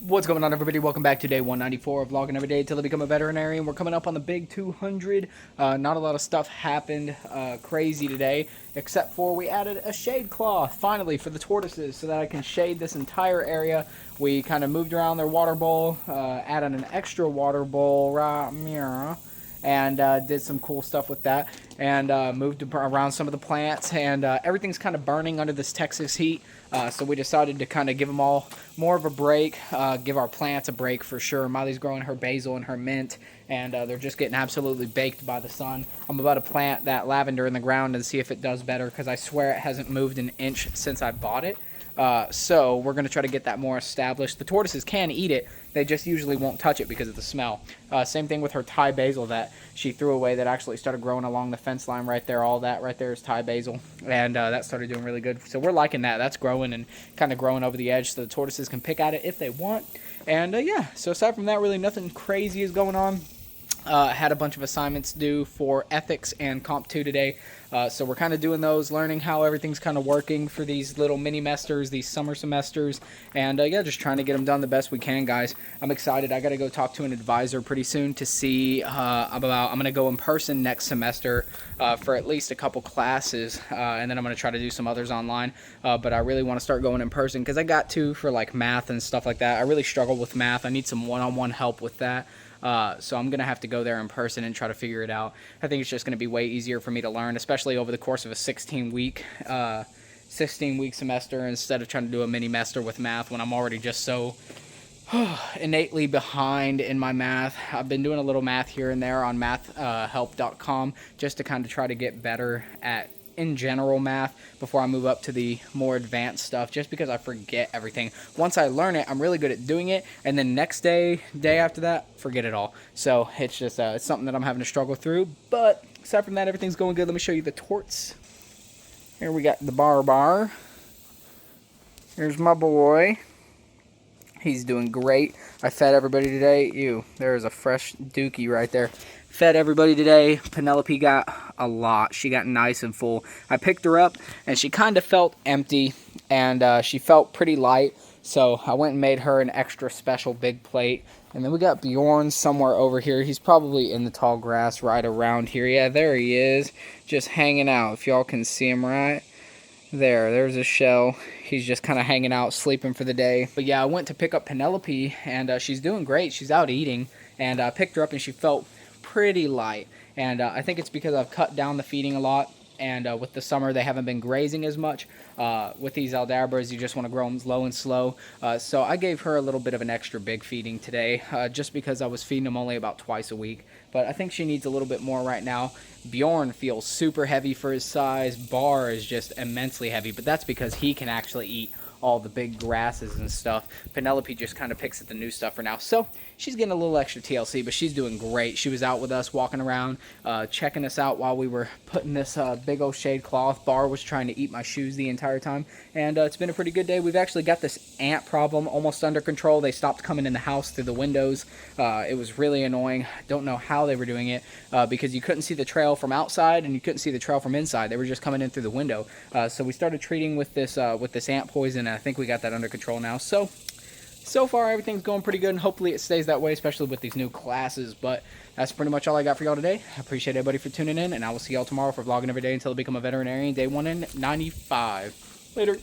What's going on, everybody? Welcome back to day 194 of Vlogging Every Day Till I Become a Veterinarian. We're coming up on the big 200. Not a lot of stuff happened crazy today, except for we added a shade cloth, finally, for the tortoises so that I can shade this entire area. We kind of moved around their water bowl, added an extra water bowl right here, and did some cool stuff with that, and moved around some of the plants, and everything's kind of burning under this Texas heat, so we decided to kind of give them all more of a break, give our plants a break for sure. Miley's growing her basil and her mint, and they're just getting absolutely baked by the sun. I'm about to plant that lavender in the ground and see if it does better, because I swear it hasn't moved an inch since I bought it. So we're going to try to get that more established. The tortoises can eat it. They just usually won't touch it because of the smell. Same thing with her Thai basil that she threw away that actually started growing along the fence line right there. All that right there is Thai basil. And that started doing really good. So we're liking that. That's growing and kind of growing over the edge so the tortoises can pick at it if they want. And yeah, so aside from that, really nothing crazy is going on. Had a bunch of assignments due for ethics and comp 2 today, so we're kind of doing those, learning how everything's kind of working for these little mini semesters, these summer semesters, and yeah, just trying to get them done the best we can, guys. I'm excited. I got to go talk to an advisor pretty soon to see I'm going to go in person next semester for at least a couple classes, and then I'm going to try to do some others online, but I really want to start going in person because I got to for like math and stuff like that. I really struggle with math. I need some one-on-one help with that. So I'm going to have to go there in person and try to figure it out. I think it's just going to be way easier for me to learn, especially over the course of a 16-week semester instead of trying to do a mini-mester with math when I'm already just so innately behind in my math. I've been doing a little math here and there on mathhelp.com just to kind of try to get better at in general math before I move up to the more advanced stuff, just because I forget everything. Once I learn it, I'm really good at doing it, and then next day after that, forget it all. So it's just it's something that I'm having to struggle through, but aside from that, everything's going good. Let me show you the torts. Here we got the bar. Here's my boy. He's doing great. I fed everybody today. There's a fresh dookie right there. Fed everybody today. Penelope got a lot. She got nice and full. I picked her up, and she kind of felt empty, and she felt pretty light, so I went and made her an extra special big plate. And then we got Bjorn somewhere over here. He's probably in the tall grass right around here. Yeah, there he is, just hanging out, if y'all can see him right there's a shell. He's just kind of hanging out, sleeping for the day. But yeah, I went to pick up Penelope, and she's doing great. She's out eating, and I picked her up, and she felt pretty light. And I think it's because I've cut down the feeding a lot, and with the summer they haven't been grazing as much. With these Aldabras, you just want to grow them low and slow. So I gave her a little bit of an extra big feeding today, just because I was feeding them only about twice a week. But I think she needs a little bit more right now. Bjorn feels super heavy for his size. Bar is just immensely heavy, but that's because he can actually eat all the big grasses and stuff. Penelope just kind of picks at the new stuff for now. So she's getting a little extra TLC, but she's doing great. She was out with us, walking around, checking us out while we were putting this big old shade cloth. Bar was trying to eat my shoes the entire time, and it's been a pretty good day. We've actually got this ant problem almost under control. They stopped coming in the house through the windows. It was really annoying. Don't know how they were doing it, because you couldn't see the trail from outside and you couldn't see the trail from inside. They were just coming in through the window. So we started treating with this ant poison, and I think we got that under control now. So far everything's going pretty good, and hopefully it stays that way, especially with these new classes. But that's pretty much all I got for y'all today. I appreciate everybody for tuning in, and I will see y'all tomorrow for Vlogging Every Day Until I Become a Veterinarian, day 195. Later.